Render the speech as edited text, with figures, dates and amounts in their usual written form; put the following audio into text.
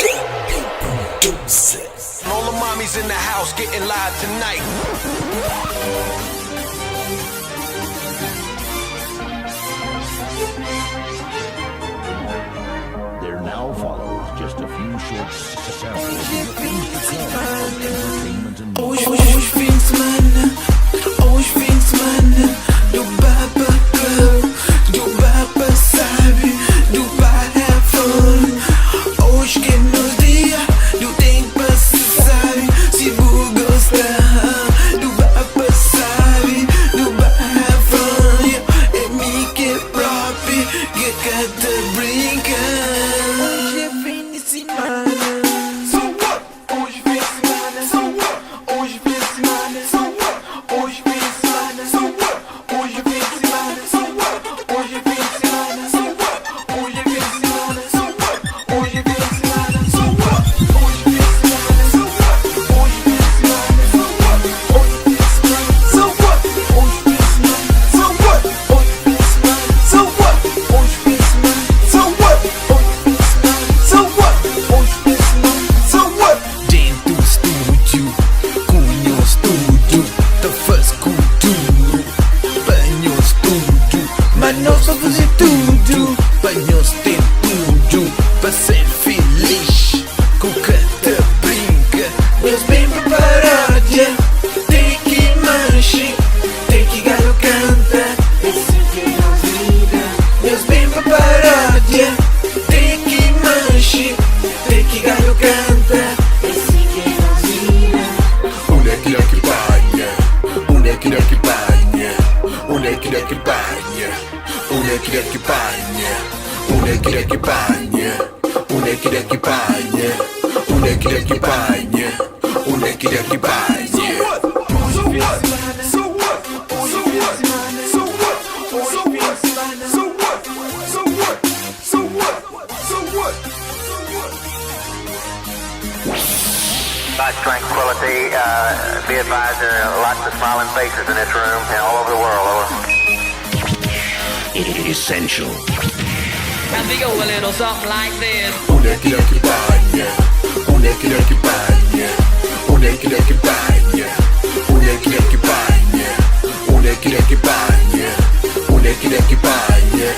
All the mommies in the house getting live tonight. There now follows just a few short samples of the things to come of entertainment and Hoje fim de semana, hoje fim de semana, do bar pra club, do bar pra sabe, do bar have fun. Hoje que é meu dia, do tempo pra se sabe, se vou gostar, do bar pra sabe, do bar have fun. É me que é próprio, que katabrinka. Hoje é fim de semana. So what? Hoje fim de semana. So what? Hoje fim de semana. So what? Hoje fim de semana. So what? Hoje fim de semana. So what? Hoje fim de semana. So what? Hoje fim de semana. So what? Hoje fim de semana. So what? Hoje fim de semana. So what? Hoje fim de semana. So what? Hoje fim de semana. So what? Hoje fim de semana. So what? Hoje fim de semana. So what? Hoje fim de semana. So what? Hoje fim de semana. So what? Hoje fim de semana. So what? Dentro do estúdio, cunho estúdio, the first Kuduro, banho estúdio, mas não só fazer tudo, banhos tem tudo, pra ser feliz, com katabrinka, meus bem pra paródia, tem que manche, tem que galo canta, esse que não vira, meus bem pra paródia, tem que manche, tem que galo canta, esse que não vira. Unekira que banha, unekira que banha, unekira que banha, unekira que banha, unekira que banha, unekira que banha, unekira que banha, unekira que banha. So what? So what? So what? So what? So what? So what? So what? So what? So what? Tranquility, be advised there are lots of smiling faces in this room and all over the world, over. essential. And they go a little something like this. Unekira que banha, unekira que banha, unekira que banha, unekira que banha, unekira que banha, unekira que banha,